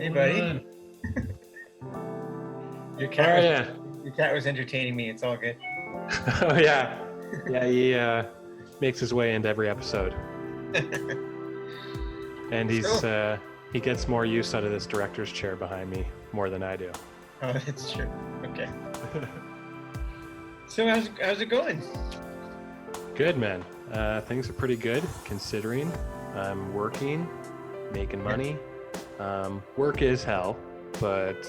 Hey, Going buddy. on? Your How cat are was ya? your cat was entertaining me. It's all good. Oh yeah, yeah. He makes his way into every episode, and So, he gets more use out of this director's chair behind me more than I do. oh, that's true. Okay. So how's it going? Good man. Things are pretty good considering I'm working, making money. Work is hell, but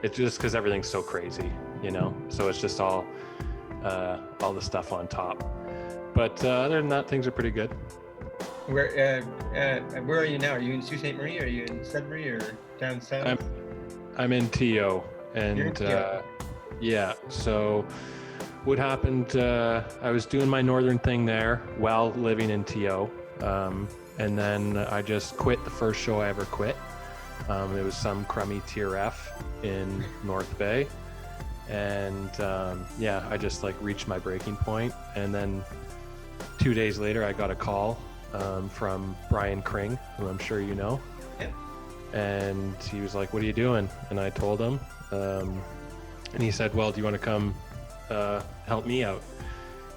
it's just because everything's so crazy, you know. So it's just all the stuff on top. But other than that, things are pretty good. Where are you now? Are you in Sault Ste. Marie? Are you in Sudbury or down south? I'm in TO, You're in and TO. yeah. So what happened? I was doing my northern thing there while living in TO, and then I just quit the first show I ever quit. It was some crummy tier F in North Bay, and yeah, I just like reached my breaking point, and then 2 days later, I got a call from Brian Kring, who I'm sure you know. Yeah. And he was like, "What are you doing?" And I told him, and he said, "Well, do you want to come help me out?"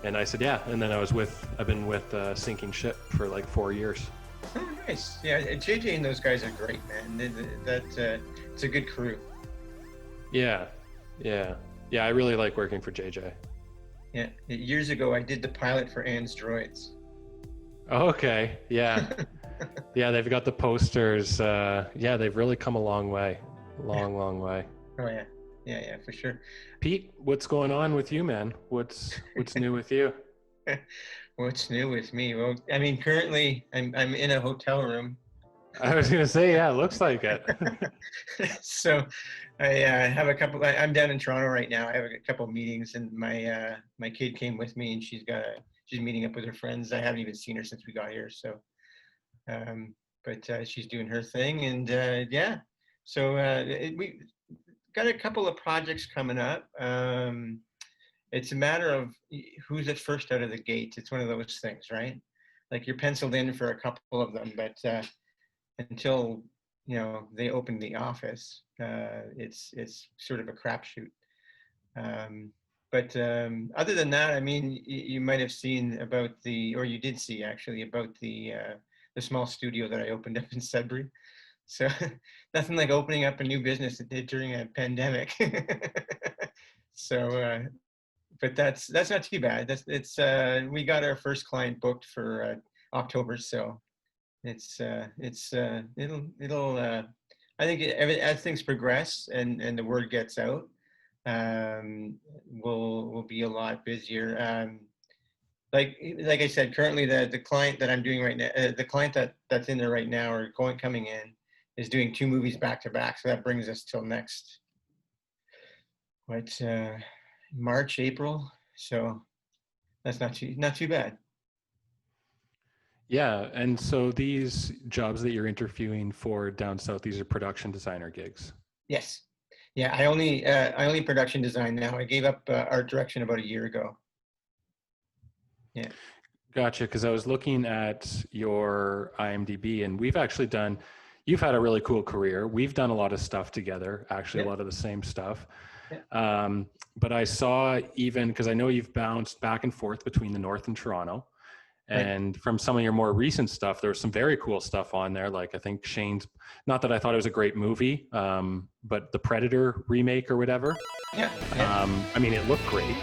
And I said, "Yeah." And then I've been with Sinking Ship for like 4 years. Oh, nice. Yeah, JJ and those guys are great, man. It's a good crew. Yeah. I really like working for JJ. Yeah. Years ago, I did the pilot for Anne's Droids. Okay. Yeah. Yeah, they've got the posters. Yeah, they've really come a long way. Long way. Oh yeah. Yeah, for sure. Pete, what's going on with you, man? What's new with you? What's new with me? Well, I mean, currently I'm in a hotel room. I was gonna say, yeah, it looks like it. So I have a couple. I'm down in Toronto right now. I have a couple of meetings, and my kid came with me, and she's meeting up with her friends. I haven't even seen her since we got here. So, but she's doing her thing, and yeah. So we got a couple of projects coming up. It's a matter of who's at first out of the gate. It's one of those things, right? Like you're penciled in for a couple of them, but until they open the office, it's sort of a crapshoot. But other than that, I mean, you might have seen about or you did see actually about the small studio that I opened up in Sudbury. So nothing like opening up a new business during a pandemic. So, but that's not too bad. It's we got our first client booked for October, so it'll I think as things progress and the word gets out, we'll be a lot busier. Like I said, currently the client that I'm doing right now, the client that's in there right now or coming in is doing 2 movies back to back. So that brings us till next March, April. So that's not too bad. Yeah, and so these jobs that you're interviewing for down south, these are production designer gigs. Yes. Yeah, I only production design now. I gave up art direction about a year ago. Yeah. Gotcha, because I was looking at your IMDb, and you've had a really cool career. We've done a lot of stuff together, actually, Yeah. a lot of the same stuff. Yeah. But I saw because I know you've bounced back and forth between the North and Toronto. And from some of your more recent stuff, there was some very cool stuff on there. Like I think Shane's, not that I thought it was a great movie, but the Predator remake or whatever. Yeah. I mean, it looked great.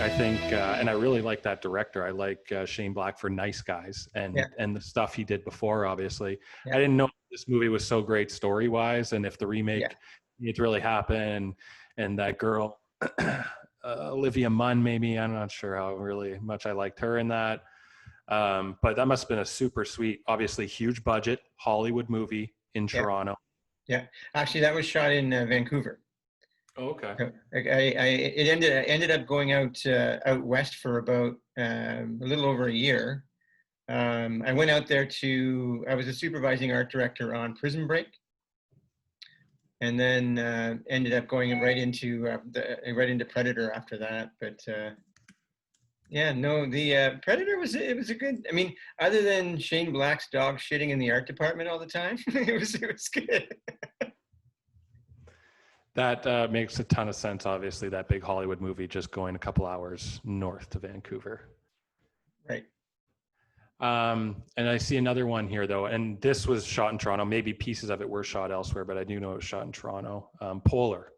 I think, and I really like that director. I like Shane Black for Nice Guys and the stuff he did before, obviously. Yeah. I didn't know this movie was so great story-wise, and if the remake needs to really happen, and that girl, Olivia Munn, maybe, I'm not sure how really much I liked her in that. But that must have been a super sweet, obviously huge budget Hollywood movie in Toronto. Yeah, actually, that was shot in Vancouver. Oh, okay. I ended up going out west for about a little over a year. I went out there I was a supervising art director on Prison Break, and then ended up going right into Predator after that. But Yeah, no, the Predator it was a good. I mean, other than Shane Black's dog shitting in the art department all the time, it was good. That makes a ton of sense. Obviously, that big Hollywood movie just going a couple hours north to Vancouver. Right. And I see another one here though, and this was shot in Toronto. Maybe pieces of it were shot elsewhere, but I do know it was shot in Toronto. Polar,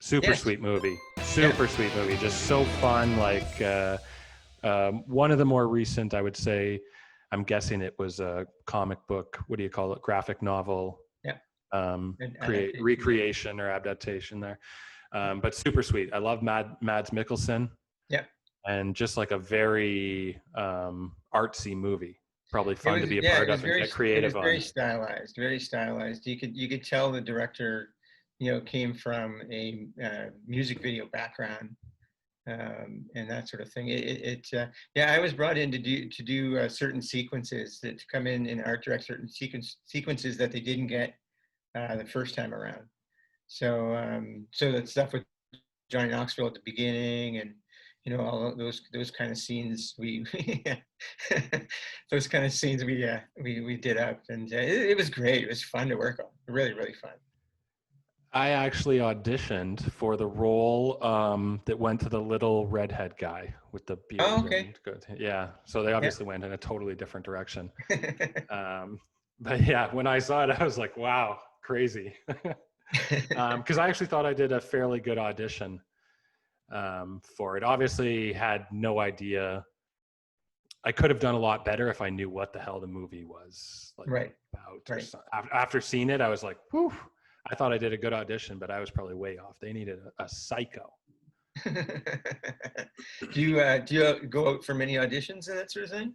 super Yes. sweet movie, super sweet movie, just so fun. Like one of the more recent, I would say. I'm guessing it was a comic book. What do you call it? Graphic novel. Yeah. Recreation or adaptation there. But super sweet. I love Mads Mikkelsen. Yeah. And just like a very artsy movie, probably fun to be a part of and get creative on. It was very stylized, very stylized. You could tell the director, came from a music video background, and that sort of thing. I was brought in to do certain sequences that come in art direct, certain sequences that they didn't get the first time around. So so that stuff with Johnny Knoxville at the beginning, and all those kind of scenes those kind of scenes we did up, and it was great. It was fun to work on. Really, really fun. I actually auditioned for the role that went to the little redhead guy with the beard. Oh, okay. Yeah. So they obviously went in a totally different direction. But yeah, when I saw it, I was like, wow, crazy. Because I actually thought I did a fairly good audition for it. Obviously had no idea. I could have done a lot better if I knew what the hell the movie was about. Right. After seeing it, I was like, whew, I thought I did a good audition, but I was probably way off. They needed a psycho. Do you go out for many auditions and that sort of thing?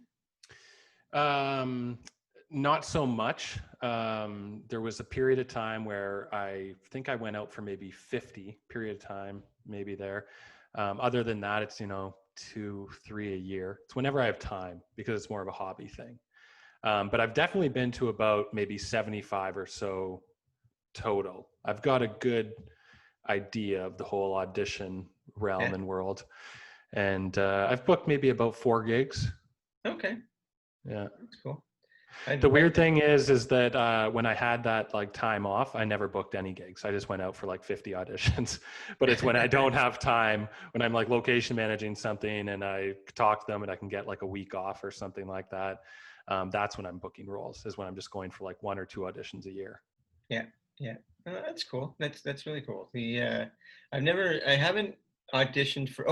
Not so much. There was a period of time where I think I went out for maybe 50 period of time, maybe there. Other than that, it's, 2, 3 a year. It's whenever I have time because it's more of a hobby thing. But I've definitely been to about maybe 75 or so total. I've got a good idea of the whole audition realm and world. And I've booked maybe about 4 gigs. Okay. Yeah. That's cool. The weird thing is that when I had that time off, I never booked any gigs. I just went out for 50 auditions. But it's when I don't have time, when I'm location managing something and I talk to them and I can get a week off or something like that. That's when I'm booking roles, is when I'm just going for 1 or 2 auditions a year. Yeah. Yeah. That's cool. That's really cool. I haven't auditioned for,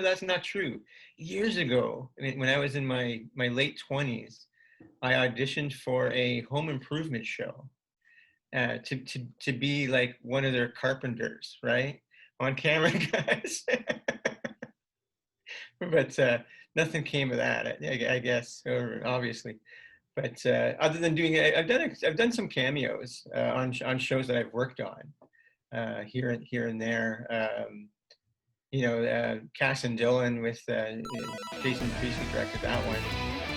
that's not true. Years ago, when I was in my late 20s, I auditioned for a home improvement show to be one of their carpenters, right? On camera guys. But nothing came of that, I guess, or obviously. But other than doing it, I've done some cameos on shows that I've worked on here and there. Cass and Dylan with Jason Priestley directed that one.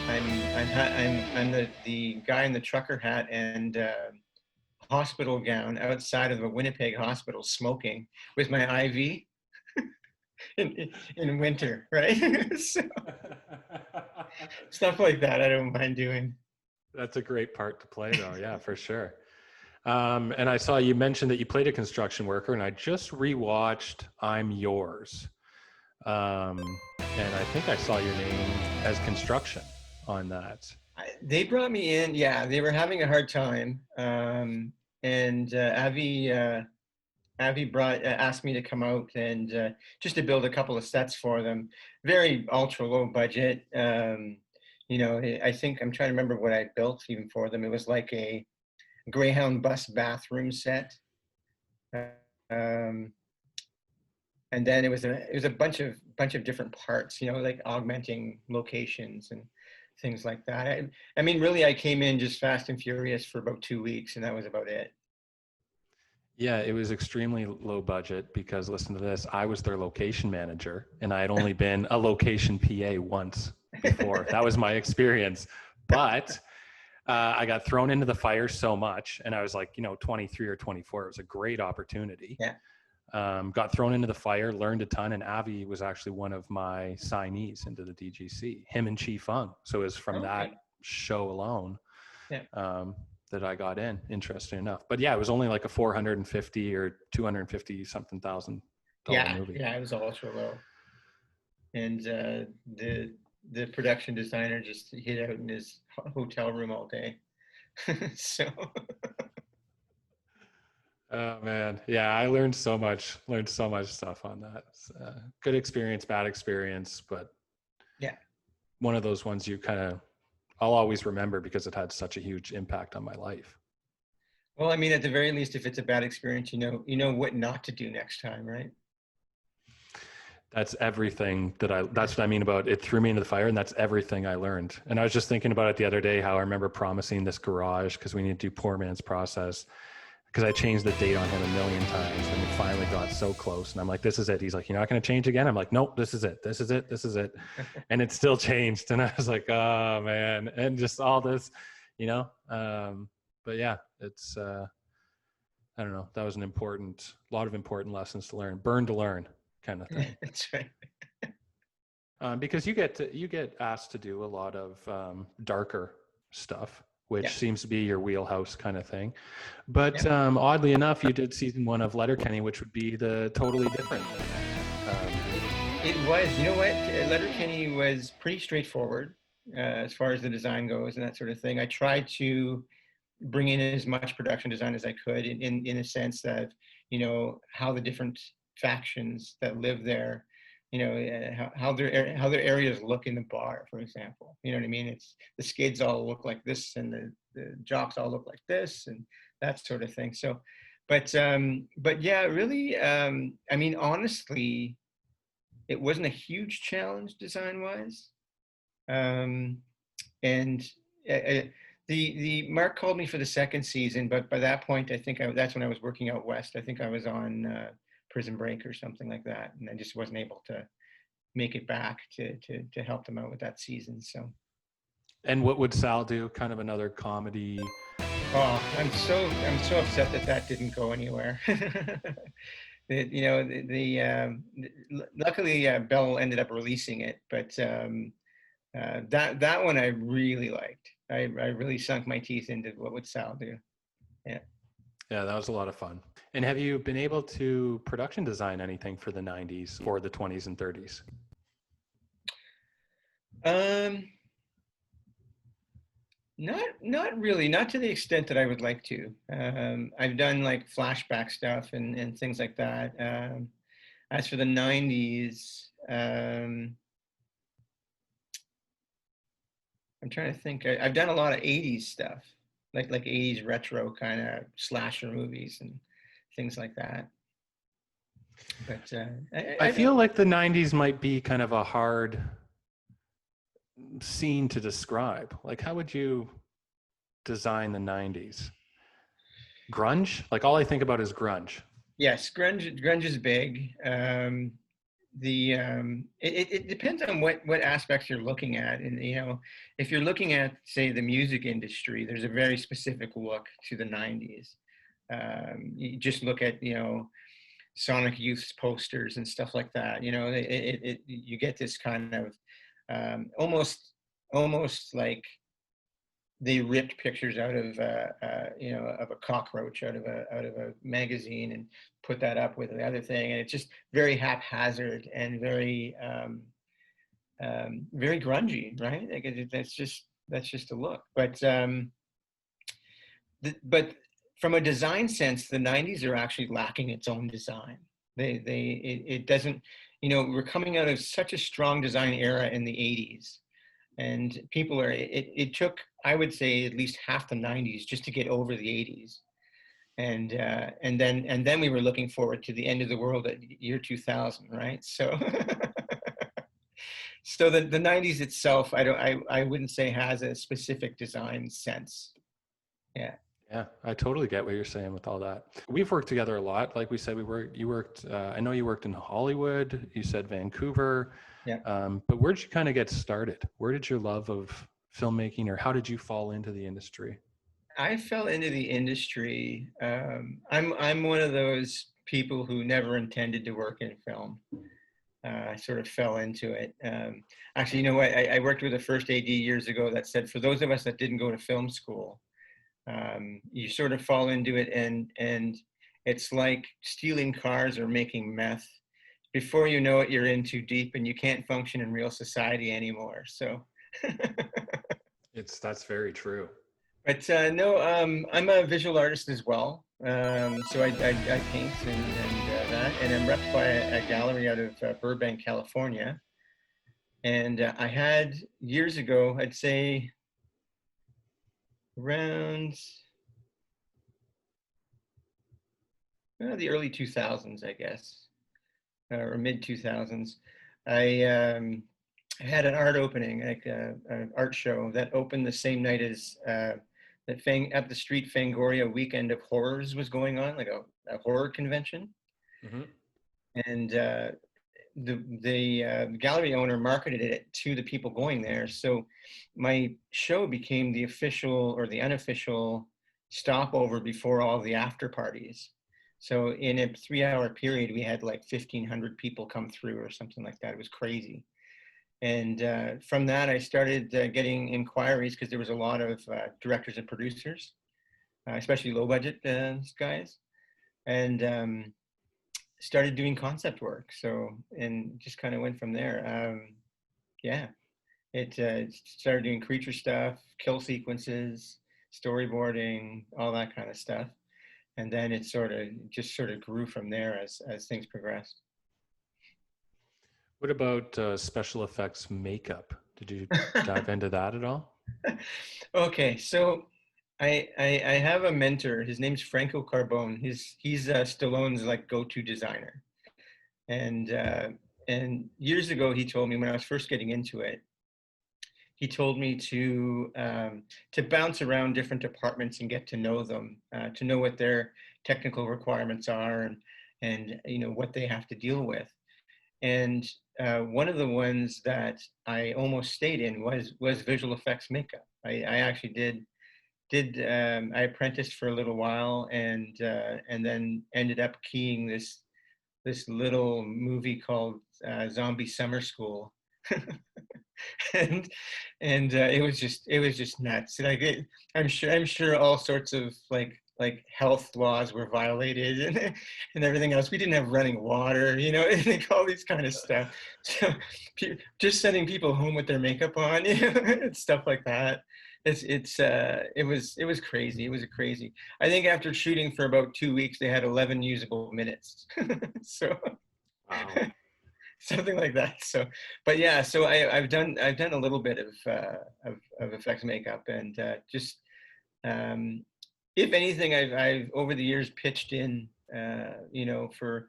I'm the guy in the trucker hat and hospital gown outside of a Winnipeg hospital smoking with my IV in winter, right? So, stuff like that I don't mind doing. That's a great part to play though. Yeah, for sure. And I saw you mentioned that you played a construction worker, and I just rewatched I'm Yours. And I think I saw your name as construction on that. They brought me in. Yeah, they were having a hard time. And Avi asked me to come out and just to build a couple of sets for them. Very ultra low budget. I think I'm trying to remember what I built even for them. It was like a Greyhound bus bathroom set. And then it was a bunch of different parts, augmenting locations and things like that. I mean, really, I came in just fast and furious for about 2 weeks, and that was about it. Yeah, it was extremely low budget because, listen to this, I was their location manager, and I had only been a location PA once before. That was my experience. But I got thrown into the fire so much, and I was 23 or 24. It was a great opportunity. Yeah. got thrown into the fire, learned a ton. And Avi was actually one of my signees into the DGC, him and Chi Feng. So it was from that Okay. show alone Yeah. that I got in, interesting enough. But yeah, it was only like a 450 or 250 something $1,000 movie. Yeah, it was ultra low. And the production designer just hid out in his hotel room all day. So Oh man, yeah, I learned so much stuff on that. Good experience, bad experience, but yeah. one of those ones I'll always remember because it had such a huge impact on my life. Well, I mean, at the very least, if it's a bad experience, you know what not to do next time, right? That's everything that's what I mean about it threw me into the fire, and that's everything I learned. And I was just thinking about it the other day, how I remember promising this garage because we need to do poor man's process, because I changed the date on him a million times, and we finally got so close. And I'm like, this is it. He's like, you're not going to change again? I'm like, nope, this is it. This is it. This is it. And it still changed. And I was like, oh man. And just all this, but yeah, it's, I don't know. That was a lot of important lessons to learn, burn to learn kind of thing. That's right. Because you get asked to do a lot of darker stuff, which seems to be your wheelhouse kind of thing. But oddly enough, you did season 1 of Letterkenny, which would be the totally different. It was, you know what? Letterkenny was pretty straightforward as far as the design goes and that sort of thing. I tried to bring in as much production design as I could in a sense that, how the different factions that live there, how their areas look in the bar, for example. You know what I mean? It's the skids all look like this, and the jocks all look like this, and that sort of thing. So, but yeah, really, I mean, honestly, it wasn't a huge challenge design-wise, and the Mark called me for the second season, but by that point, I think that's when I was working out west. I think I was on Prison Break or something like that, and I just wasn't able to make it back to help them out with that season. So. And what would Sal do? Kind of another comedy. Oh, I'm so upset that didn't go anywhere. Luckily Bell ended up releasing it, but that one I really liked. I really sunk my teeth into what would Sal do. Yeah. Yeah, that was a lot of fun. And have you been able to production design anything for the 90s or the 20s and 30s? Not really, not to the extent that I would like to. I've done like flashback stuff and things like that. As for the 90s, I'm trying to think. I've done a lot of 80s stuff, like 80s retro kind of slasher movies and things like that. But I feel like the 90s might be kind of a hard scene to describe. Like, how would you design the 90s? Grunge? Like, all I think about is grunge. Yes, grunge is big. It depends on what aspects you're looking at, and if you're looking at, say, the music industry, there's a very specific look to the 90s. You just look at Sonic Youth's posters and stuff like that. You get this kind of almost like they ripped pictures out of of a cockroach out of a magazine and put that up with the other thing, and it's just very haphazard and very very grungy, right? Like that's just a look. But but from a design sense, the 90s are actually lacking its own design. It doesn't, we're coming out of such a strong design era in the 80s. And people it took, I would say, at least half the 90s just to get over the 80s. And then we were looking forward to the end of the world at year 2000, right? So so the 90s itself, I wouldn't say has a specific design sense. Yeah. Yeah, I totally get what you're saying with all that. We've worked together a lot. Like we said, you worked, I know you worked in Hollywood, you said Vancouver. Yeah. But where did you kind of get started? Where did your love of filmmaking, or how did you fall into the industry? I fell into the industry. I'm one of those people who never intended to work in film. I sort of fell into it. Actually, you know what? I worked with a first AD years ago that said, for those of us that didn't go to film school, you sort of fall into it, and it's like stealing cars or making meth. Before you know it, you're in too deep, and you can't function in real society anymore. So, That's very true. but no, I'm a visual artist as well. So I paint and that, and I'm repped by a gallery out of Burbank, California. And I had years ago, I'd say around the early 2000s, I guess, or mid 2000s, I had an art opening, like an art show that opened the same night as at the Street Fangoria Weekend of Horrors was going on, like a horror convention. Mm-hmm. And the gallery owner marketed it to the people going there. So my show became the official or the unofficial stopover before all the after parties. So in a 3-hour period, we had like 1,500 people come through or something like that. It was crazy. And from that, I started getting inquiries because there was a lot of directors and producers, especially low budget guys, and started doing concept work. So, and just kind of went from there. Yeah, it started doing creature stuff, kill sequences, storyboarding, all that kind of stuff. And then it sort of grew from there as things progressed. What about special effects makeup? Did you dive into that at all? Okay, so I have a mentor. His name's Franco Carbone. He's Stallone's like go-to designer. And years ago, he told me when I was first getting into it, he told me to bounce around different departments and get to know them, to know what their technical requirements are and you know what they have to deal with. And one of the ones that I almost stayed in was visual effects makeup. I actually I apprenticed for a little while and then ended up keying this little movie called Zombie Summer School. and it was just nuts. Like I'm sure all sorts of like health laws were violated and everything else. We didn't have running water, you know, and all these kind of stuff. So just sending people home with their makeup on, you know, and stuff like that. It was crazy. It was crazy. I think after shooting for about 2 weeks, they had 11 usable minutes. So. Wow. Something like that. So, but yeah, so I've done a little bit of effects makeup and just if anything, I've over the years pitched in you know, for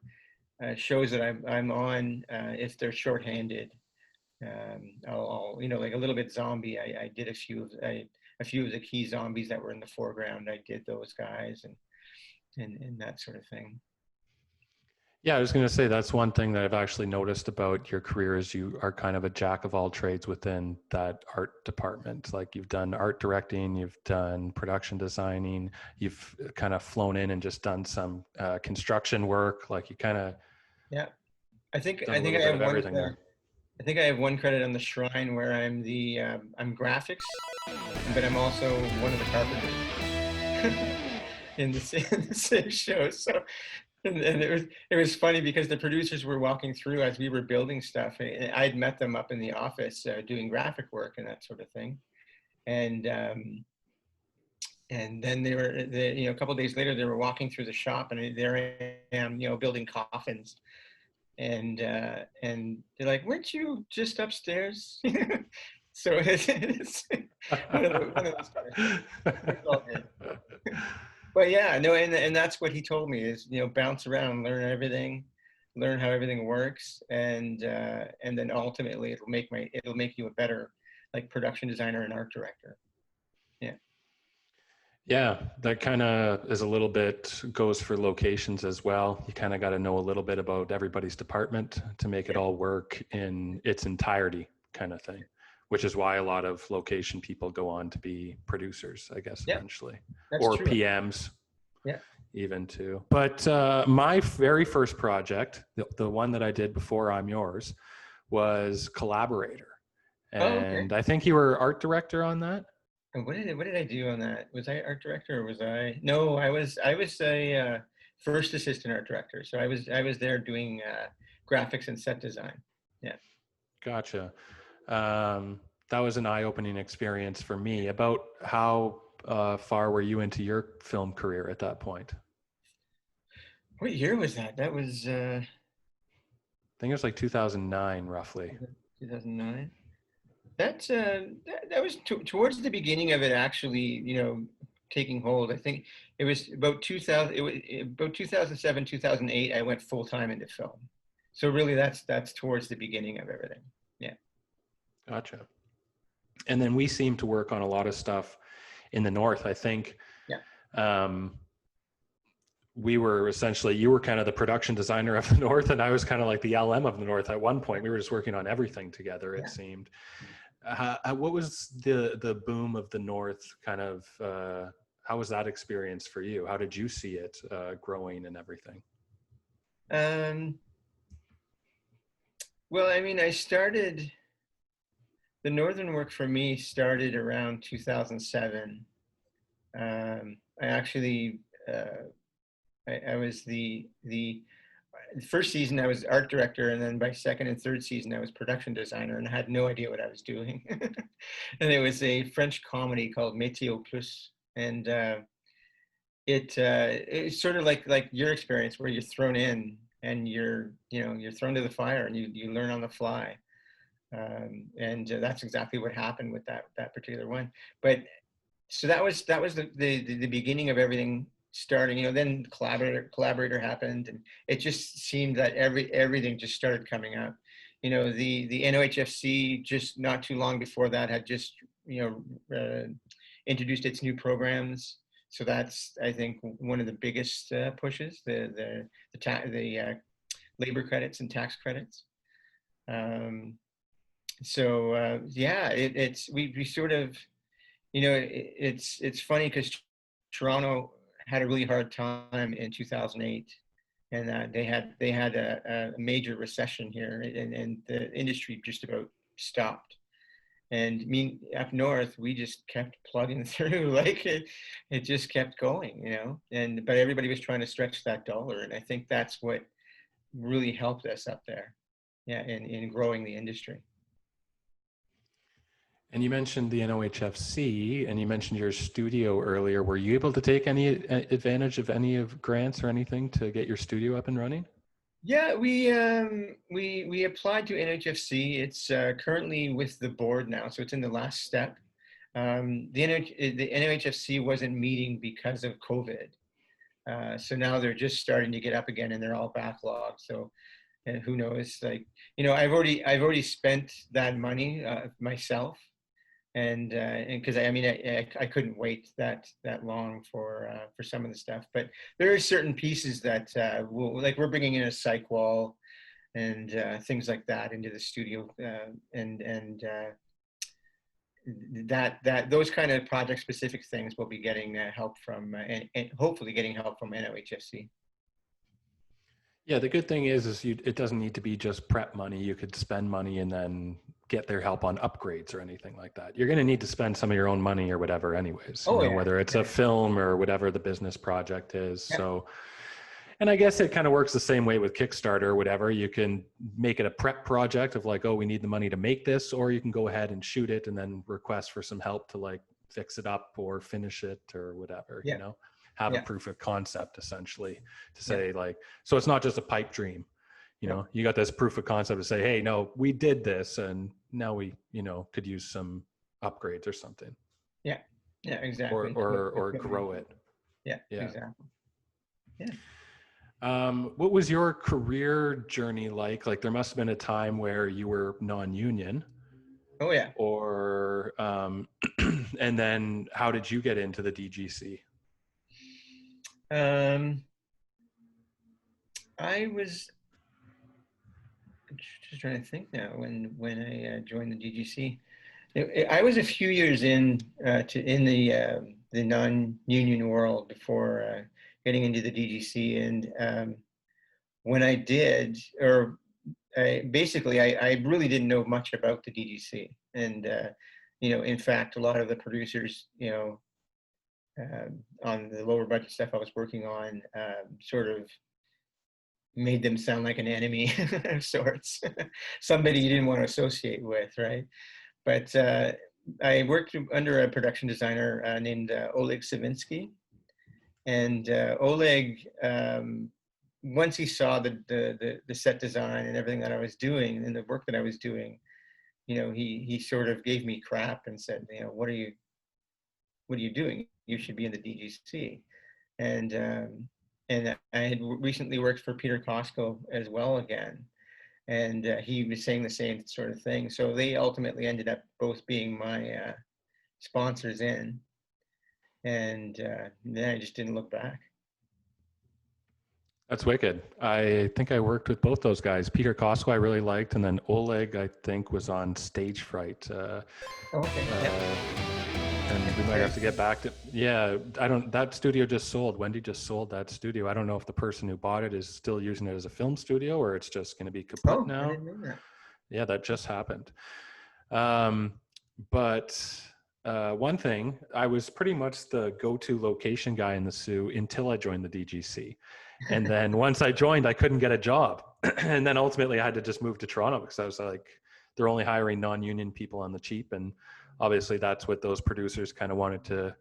shows that I'm on if they're shorthanded. I'll you know, like a little bit zombie. I did a few of the key zombies that were in the foreground. I did those guys and that sort of thing. Yeah, I was going to say that's one thing that I've actually noticed about your career is you are kind of a jack of all trades within that art department. Like you've done art directing, you've done production designing, you've kind of flown in and just done some construction work. Like you kind of Yeah, I think I have everything there. I think I have one credit on the Shrine where I'm I'm graphics, but I'm also one of the carpenters in the same show. So. And it was funny because the producers were walking through as we were building stuff. I'd met them up in the office doing graphic work and that sort of thing, and then you know, a couple of days later they were walking through the shop and there I am, you know, building coffins, and they're like, "Weren't you just upstairs?" So it's one of those kind of things. But yeah, no, and that's what he told me is, you know, bounce around, learn everything, learn how everything works, and then ultimately it'll make you a better like production designer and art director. Yeah. Yeah, that kind of is a little bit goes for locations as well. You kind of got to know a little bit about everybody's department to make it all work in its entirety, kind of thing, which is why a lot of location people go on to be producers, I guess, eventually, That's or true. PMs. Yeah. even too. But my very first project, the one that I did before I'm Yours, was Collaborator. Oh, okay. And I think you were art director on that. And what did I do on that? Was I art director or was I? No, I was a first assistant art director. So I was there doing graphics and set design. Yeah. Gotcha. That was an eye-opening experience for me. About how far were you into your film career at that point? I What year was that? That was think it was like 2009, roughly. 2009. That was towards the beginning of it actually, taking hold. I think it was about 2000. It was about 2007, 2008. I went full time into film. So really, that's towards the beginning of everything. Yeah. Gotcha. And then we seem to work on a lot of stuff in the north. I think Yeah. we were essentially, you were kind of the production designer of the north, and I was kind of like the LM of the north at one point. We were just working on everything together, it seemed. What was the boom of the north kind of, how was that experience for you? How did you see it growing and everything? Well, I mean, the northern work for me started around 2007. I actually, I was the first season I was art director, and then by second and third season I was production designer, and I had no idea what I was doing. And it was a French comedy called Météo Plus, and it's sort of like your experience where you're thrown in and you're thrown to the fire and you learn on the fly. And that's exactly what happened with that particular one. But so that was the beginning of everything starting. Then collaborator happened, and it just seemed that everything just started coming up. The NOHFC just not too long before that had just introduced its new programs. So that's, I think, one of the biggest pushes, the labor credits and tax credits. Yeah, we sort of, it's funny because Toronto had a really hard time in 2008, and they had a major recession here, and the industry just about stopped. And me up north, we just kept plugging through, like it just kept going, but everybody was trying to stretch that dollar, and I think that's what really helped us up there, yeah, in growing the industry. And you mentioned the NOHFC, and you mentioned your studio earlier. Were you able to take any advantage of any of grants or anything to get your studio up and running? Yeah, we applied to NHFC. It's currently with the board now, so it's in the last step. The NHFC wasn't meeting because of COVID, so now they're just starting to get up again, and they're all backlogged. So, and who knows? Like, I've already spent that money myself, and because I mean I couldn't wait that long for some of the stuff, but there are certain pieces that we're bringing in a psych wall and things like that into the studio, and that those kind of project specific things will be getting help from and hopefully getting help from NOHFC. Yeah, the good thing is it doesn't need to be just prep money. You could spend money and then get their help on upgrades or anything like that. You're going to need to spend some of your own money or whatever anyways, whether it's a film or whatever the business project is. Yeah. So, and I guess it kind of works the same way with Kickstarter or whatever. You can make it a prep project of like, oh, we need the money to make this, or you can go ahead and shoot it and then request for some help to like fix it up or finish it or whatever, have a proof of concept essentially to say like, so it's not just a pipe dream, you got this proof of concept to say, hey, no, we did this and now we, could use some upgrades or something. Yeah. Yeah, exactly. Or grow it. Yeah, exactly. Yeah. What was your career journey like? Like there must've been a time where you were non-union. Oh yeah. Or, and then how did you get into the DGC? I was just trying to think now when I joined the DGC. I was a few years in the non-union world before getting into the DGC. And when I did, or I really didn't know much about the DGC. And, in fact, a lot of the producers, on the lower budget stuff I was working on, sort of made them sound like an enemy of sorts, somebody you didn't want to associate with, right? But I worked under a production designer named Oleg Savinsky, and Oleg, once he saw the set design and everything that I was doing and the work that I was doing, he sort of gave me crap and said, what are you doing? You should be in the DGC. And I had recently worked for Peter Costco as well again. And he was saying the same sort of thing. So they ultimately ended up both being my sponsors in. And then I just didn't look back. That's wicked. I think I worked with both those guys. Peter Costco I really liked, and then Oleg I think was on Stage Fright. Okay. And we might have to get back to, that studio just sold. Wendy just sold that studio. I don't know if the person who bought it is still using it as a film studio or it's just going to be kaput now. I didn't know that. Yeah, that just happened. But one thing, I was pretty much the go-to location guy in the Sioux until I joined the DGC. And then once I joined, I couldn't get a job. And then ultimately I had to just move to Toronto because I was like, they're only hiring non-union people on the cheap. And obviously that's what those producers kind of wanted to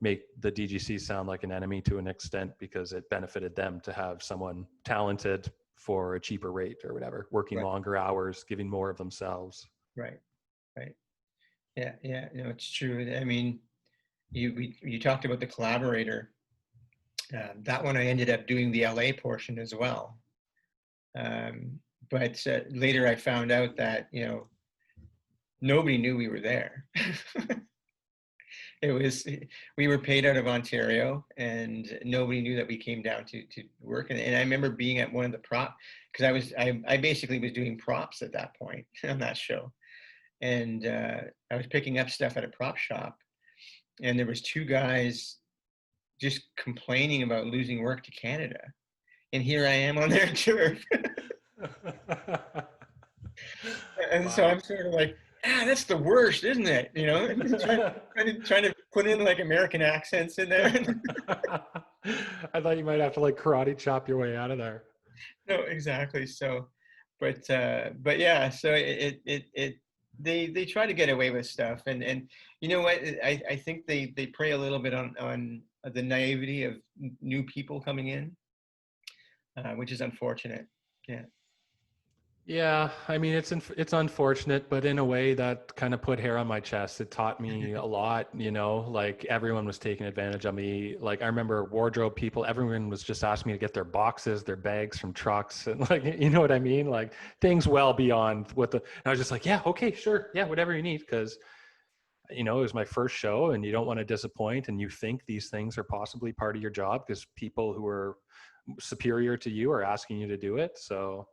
make the DGC sound like an enemy to an extent because it benefited them to have someone talented for a cheaper rate or whatever, working longer hours, giving more of themselves. Right. Yeah. No, it's true. I mean, you talked about the collaborator. That one I ended up doing the LA portion as well. But later I found out that, nobody knew we were there. We were paid out of Ontario and nobody knew that we came down to work. And I remember being at one of the because I basically was doing props at that point on that show. And I was picking up stuff at a prop shop and there was two guys just complaining about losing work to Canada. And here I am on their tour. And wow. So I'm sort of like, that's the worst, isn't it? Trying to put in like American accents in there. I thought you might have to like karate chop your way out of there. No, exactly. So, but yeah, so they try to get away with stuff. And you know what? I think they prey a little bit on the naivety of new people coming in, which is unfortunate. Yeah. Yeah, I mean, it's unfortunate, but in a way that kind of put hair on my chest. It taught me a lot, like everyone was taking advantage of me. Like I remember wardrobe people, everyone was just asking me to get their boxes, their bags from trucks. And like, you know what I mean? Like things well beyond and I was just like, yeah, okay, sure. Yeah, whatever you need. Cause it was my first show and you don't want to disappoint. And you think these things are possibly part of your job because people who are superior to you are asking you to do it. So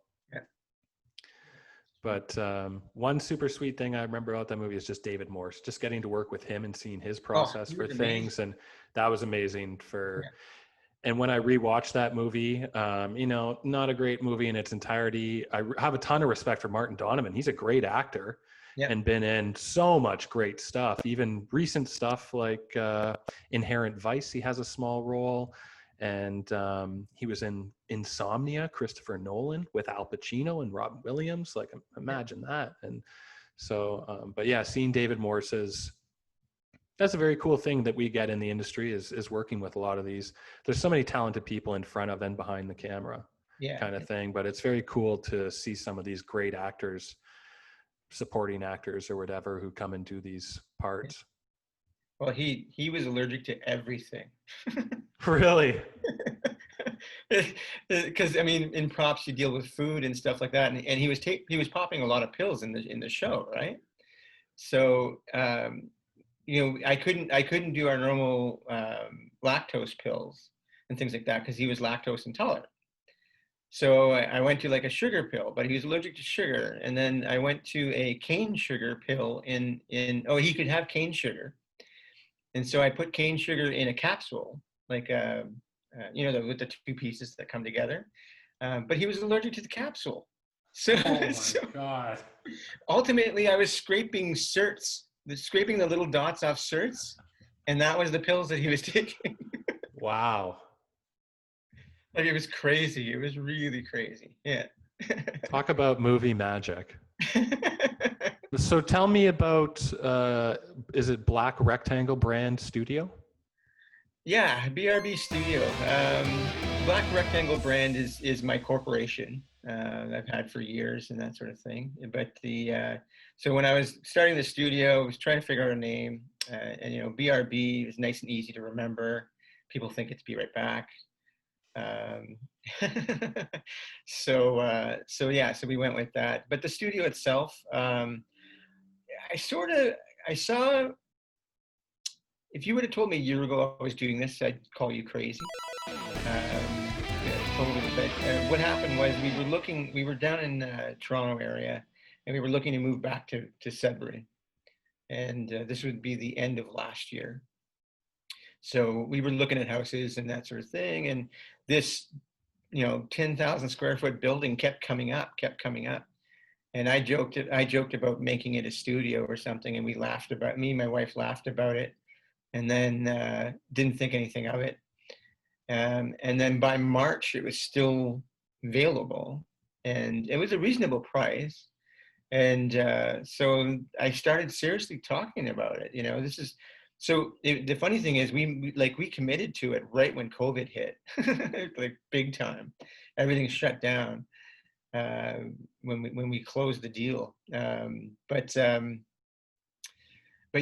but one super sweet thing I remember about that movie is just David Morse, just getting to work with him and seeing his process for things. And that was amazing and when I rewatched that movie, not a great movie in its entirety. I have a ton of respect for Martin Donovan. He's a great actor and been in so much great stuff, even recent stuff like Inherent Vice. He has a small role. And he was in Insomnia, Christopher Nolan with Al Pacino and Robin Williams. Like, imagine that. And so, but yeah, seeing David Morse's, that's a very cool thing that we get in the industry is working with a lot of these. There's so many talented people in front of and behind the camera kind of thing. But it's very cool to see some of these great actors, supporting actors or whatever, who come and do these parts. Well, he was allergic to everything. Really? Because I mean, in props you deal with food and stuff like that, and he was popping a lot of pills in the show, right? So I couldn't do our normal lactose pills and things like that because he was lactose intolerant. So I went to like a sugar pill, but he was allergic to sugar, and then I went to a cane sugar pill he could have cane sugar. And so I put cane sugar in a capsule, like with the two pieces that come together. But he was allergic to the capsule. So, Oh my so God. ultimately, I was scraping scraping the little dots off certs, and that was the pills that he was taking. Wow. Like, it was crazy. It was really crazy. Yeah. Talk about movie magic. So tell me about, is it Black Rectangle Brand Studio? Yeah, BRB Studio. Black Rectangle brand is my corporation. I've had for years and that sort of thing. But so when I was starting the studio, I was trying to figure out a name, and BRB is nice and easy to remember. People think it's Be Right Back. Um, so we went with that. But the studio itself, I saw. If you would have told me a year ago I was doing this, I'd call you crazy. Yeah, totally. But what happened was we were down in Toronto area, and we were looking to move back to Sudbury, and this would be the end of last year. So we were looking at houses and that sort of thing, and this 10,000 square foot building kept coming up, and I joked about making it a studio or something, and me and my wife laughed about it, and then didn't think anything of it. And then by March, it was still available, and it was a reasonable price. And so I started seriously talking about it. The funny thing is, we committed to it right when COVID hit, like big time. Everything shut down when we closed the deal. But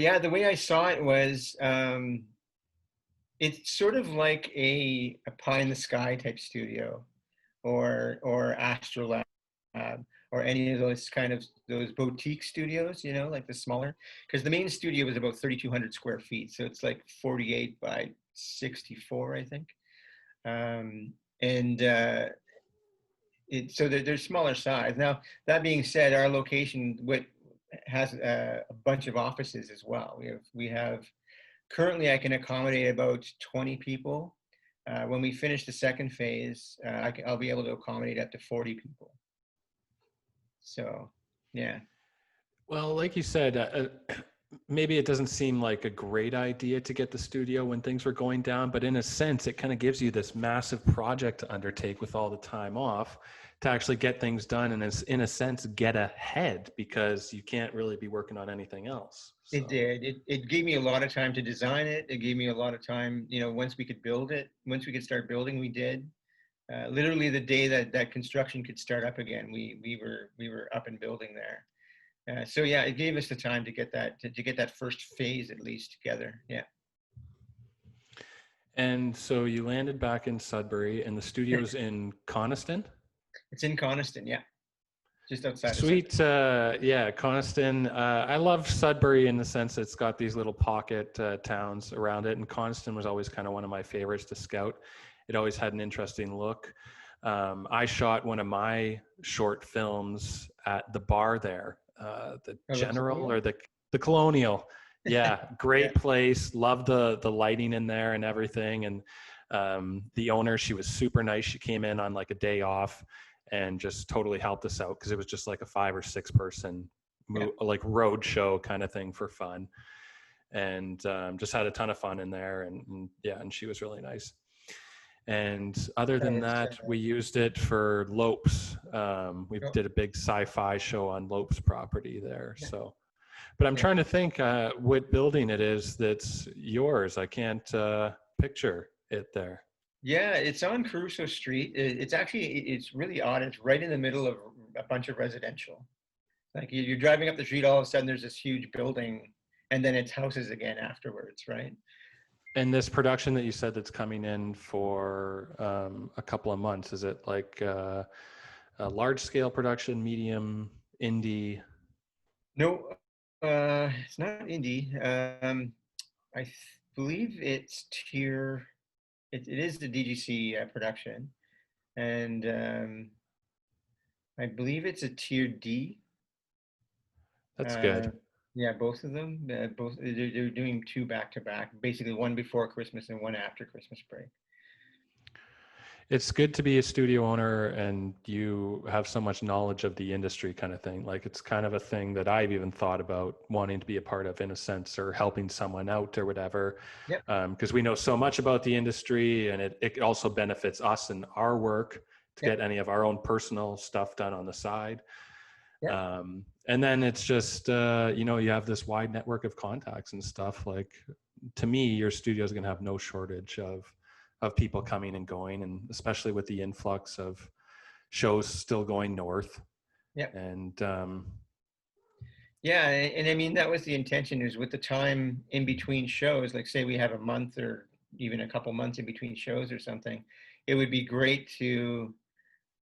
yeah, the way I saw it was. It's sort of like a pie in the sky type studio, or Astrolab, or any of those boutique studios, like the smaller, because the main studio is about 3,200 square feet, so it's like 48 by 64, I think. And so they're smaller size. Now, that being said, our location has a bunch of offices as well. We have currently, I can accommodate about 20 people. When we finish the second phase, I'll be able to accommodate up to 40 people. So, yeah. Well, like you said, maybe it doesn't seem like a great idea to get the studio when things were going down, but in a sense, it kind of gives you this massive project to undertake with all the time off to actually get things done, and in a sense, get ahead, because you can't really be working on anything else. So. It did. It gave me a lot of time to design it. It gave me a lot of time, once we could start building, we did. Literally the day that construction could start up again, we were up and building there. So yeah, it gave us the time to get that first phase at least together. Yeah. And so you landed back in Sudbury, and the studio's in Coniston? It's in Coniston, yeah. Just outside Sweet. of Sudbury. Yeah, Coniston. I love Sudbury in the sense it's got these little pocket towns around it, and Coniston was always kind of one of my favorites to scout. It always had an interesting look. I shot one of my short films at the bar there, the General or the Colonial. Yeah, great Yeah. place. Love the lighting in there and everything. And the owner, she was super nice. She came in on like a day off and just totally helped us out, because it was just like a 5 or 6 person like road show kind of thing for fun, and just had a ton of fun in there. And she was really nice. And other than that, we used it for Lopes. We did a big sci-fi show on Lopes property there. So, but I'm trying to think what building it is that's yours. I can't picture it there. Yeah, it's on Caruso Street. It's really odd. It's right in the middle of a bunch of residential. Like you're driving up the street, all of a sudden there's this huge building, and then it's houses again afterwards, right? And this production that you said that's coming in for a couple of months, is it like a large scale production, medium, indie? No, it's not indie. Believe it's tier. It is the DGC production, and I believe it's a tier D. That's good. Yeah, both of them. They're doing 2 back to back, basically one before Christmas and one after Christmas break. It's good to be a studio owner and you have so much knowledge of the industry kind of thing. Like it's kind of a thing that I've even thought about wanting to be a part of in a sense, or helping someone out or whatever. Yep. Because we know so much about the industry, and it also benefits us in our work to Yep. get any of our own personal stuff done on the side. Yep. And then it's just, you have this wide network of contacts and stuff. Like to me, your studio is going to have no shortage of people coming and going, and especially with the influx of shows still going north. Yep. And Yeah, and I mean that was the intention, is with the time in between shows, like say we have a month or even a couple months in between shows or something, it would be great to.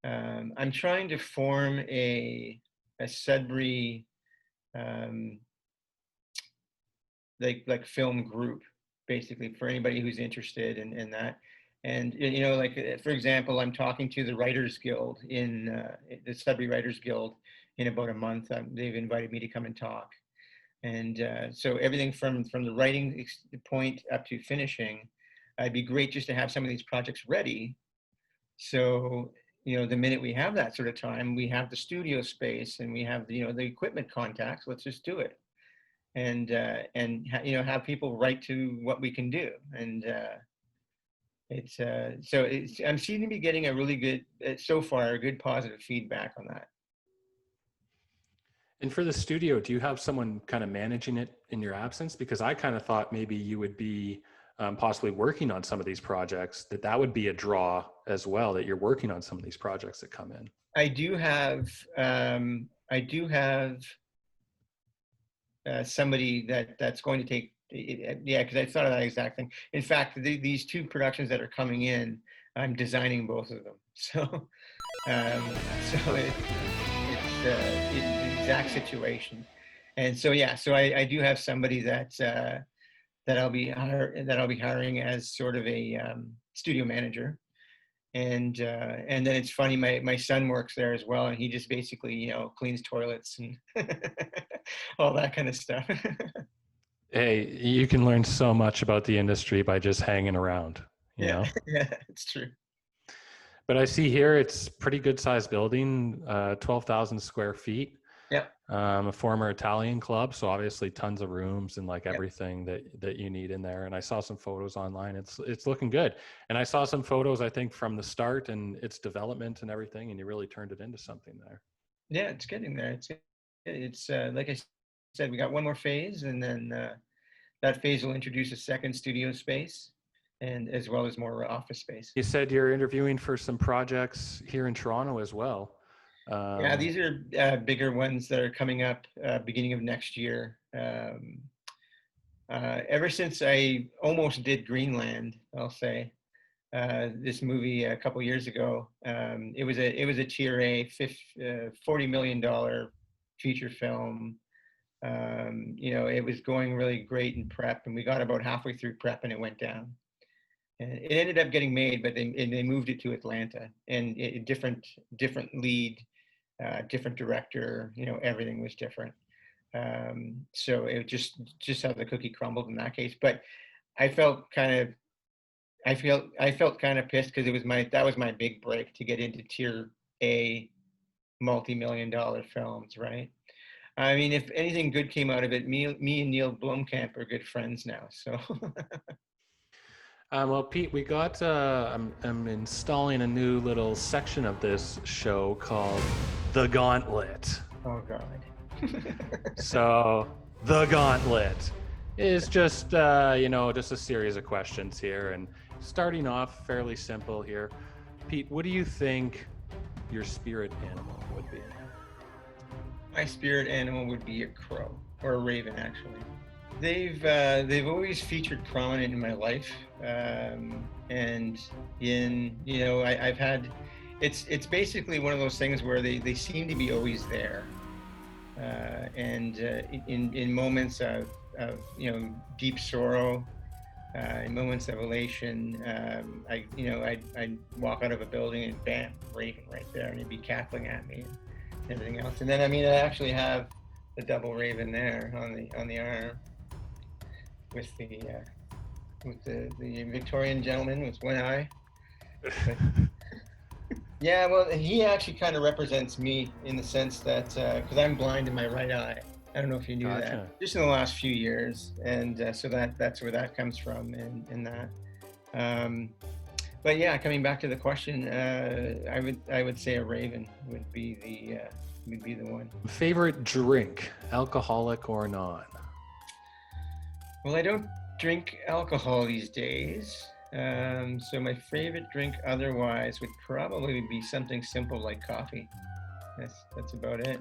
I'm trying to form a Sudbury like film group, basically, for anybody who's interested in that. And like for example, I'm talking to the Writers Guild in the Sudbury Writers Guild in about a month. They've invited me to come and talk, and so everything from the writing point up to finishing, it'd be great just to have some of these projects ready. So the minute we have that sort of time, we have the studio space and we have the equipment contacts. Let's just do it, and have people write to what we can do. And I'm seeming to be getting a really good so far, a good positive feedback on that. and for the studio, do you have someone kind of managing it in your absence? Because I kind of thought maybe you would be possibly working on some of these projects, that would be a draw as well, that you're working on some of these projects that come in. I do have somebody that's going to take, yeah, because I thought of that exact thing. In fact, these two productions that are coming in, I'm designing both of them. So it's the exact situation. And so yeah, so I do have somebody that I'll be hiring as sort of a studio manager. And then it's funny, my son works there as well, and he just basically cleans toilets and all that kind of stuff. Hey, you can learn so much about the industry by just hanging around, you know? Yeah, it's true. But I see here it's pretty good sized building, 12,000 square feet. Yeah. A former Italian club, so obviously tons of rooms and like Yep. everything that you need in there. And I saw some photos online. It's looking good. And I saw some photos, I think, from the start and its development and everything, and you really turned it into something there. Yeah, it's getting there. It's like I said, we got one more phase, and then that phase will introduce a second studio space, and as well as more office space. You said you're interviewing for some projects here in Toronto as well. Yeah, these are bigger ones that are coming up beginning of next year. Ever since I almost did Greenland, I'll say, this movie a couple years ago, it was a tier A, $40 million feature film. It was going really great in prep, and we got about halfway through prep and it went down. And it ended up getting made, but they moved it to Atlanta, and different lead, different director, everything was different. So it just how the cookie crumbled in that case. But I felt kind of pissed, because that was my big break to get into tier A multi-million-dollar films, right? I mean, if anything good came out of it, me and Neil Blomkamp are good friends now. So well, Pete, we got, I'm installing a new little section of this show called The Gauntlet. Oh, God. So, The Gauntlet is just, just a series of questions here. And starting off fairly simple here. Pete, what do you think your spirit animal would be? My spirit animal would be a crow, or a raven, actually. They've always featured prominent in my life, and I've had, it's basically one of those things where they seem to be always there, and in moments of deep sorrow, in moments of elation, I'd walk out of a building and bam, raven right there, and he'd be cackling at me and everything else. And then I actually have the double raven there on the arm, with the Victorian gentleman with one eye, But, yeah, well, he actually kind of represents me in the sense that because I'm blind in my right eye. I don't know if you knew Gotcha. that. Just in the last few years, and so that's where that comes from, in that. Um, but yeah, coming back to the question, I would say a raven would be the one. Favorite drink, alcoholic or non? Well, I don't drink alcohol these days. So my favorite drink otherwise would probably be something simple like coffee. That's about it.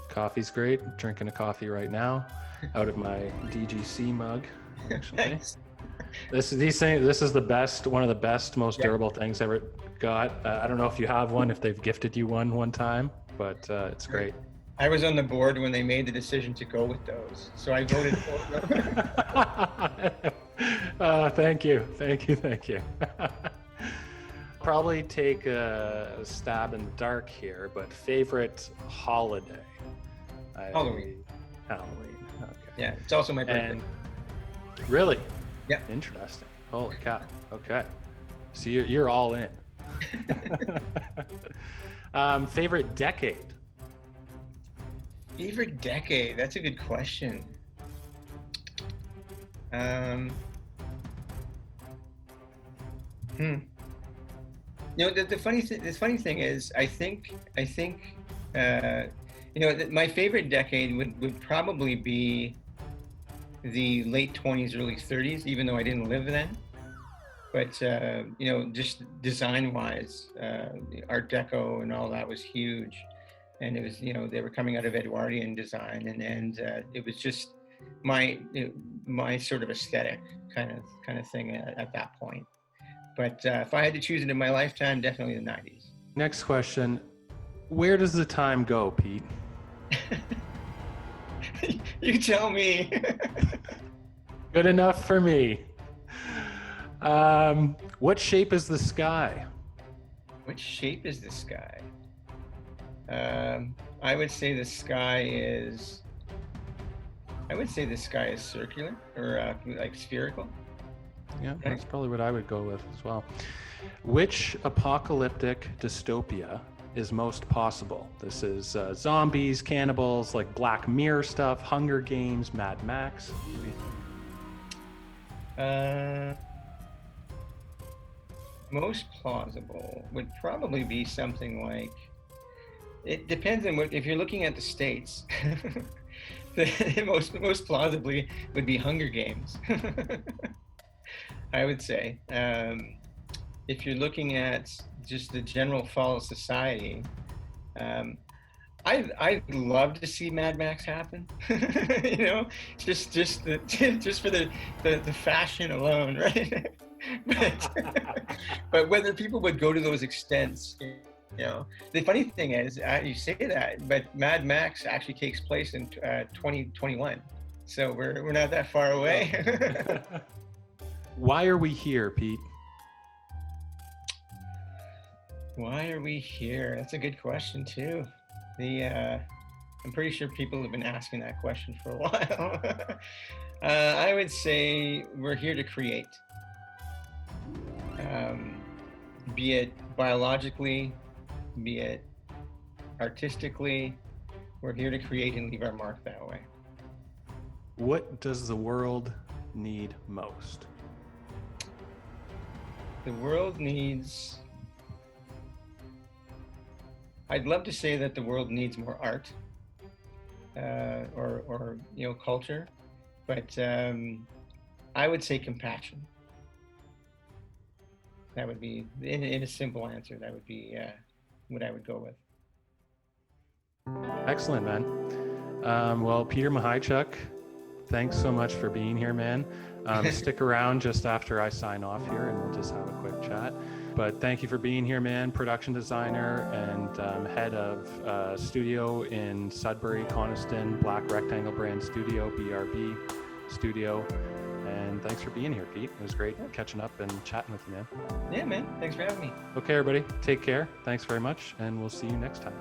Coffee's great. Drinking a coffee right now out of my DGC mug, actually. Nice. This is the best, one of the best, most durable things I ever got. I don't know if you have one, if they've gifted you one time, but it's great. I was on the board when they made the decision to go with those, so I voted for them. Thank you. Probably take a stab in the dark here, but favorite holiday? Halloween. Halloween. Okay. Yeah, it's also my birthday. And really? Yeah. Interesting. Holy cow. Okay. So you're all in. Favorite decade? Favorite decade? That's a good question. The funny thing is, I think my favorite decade would probably be the late 20s, early 30s, even though I didn't live then. But just design-wise, Art Deco and all that was huge, and it was they were coming out of Edwardian design, and it was just my sort of aesthetic kind of thing at that point. But if I had to choose it in my lifetime, definitely the 90s. Next question: where does the time go, Pete? You tell me. Good enough for me. What shape is the sky? What shape is the sky? I would say the sky is circular or like spherical. Yeah, that's probably what I would go with as well. Which apocalyptic dystopia is most possible? This is zombies, cannibals, like Black Mirror stuff, Hunger Games, Mad Max. Most plausible would probably be something like, it depends on if you're looking at the States. most plausibly would be Hunger Games. I would say. If you're looking at just the general fall of society, I'd love to see Mad Max happen. Just for the fashion alone, right? but whether people would go to those extents, the funny thing is, you say that, but Mad Max actually takes place in 2021, so we're not that far away. Why are we here, Pete? Why are we here? That's a good question too. I'm pretty sure people have been asking that question for a while. I would say we're here to create. Be it biologically, be it artistically, we're here to create and leave our mark that way. What does the world need most? The world needs, I'd love to say that the world needs more art or culture, but I would say compassion. That would be, in a simple answer, that would be what I would go with. Excellent, man. Well, Peter Mihaichuk, thanks so much for being here, man. Stick around just after I sign off here and we'll just have a quick chat. But thank you for being here, man. Production designer and head of studio in Sudbury, Coniston, Black Rectangle Brand Studio, BRB Studio. And thanks for being here, Pete. It was great catching up and chatting with you, man. Yeah, man. Thanks for having me. Okay, everybody. Take care. Thanks very much. And we'll see you next time.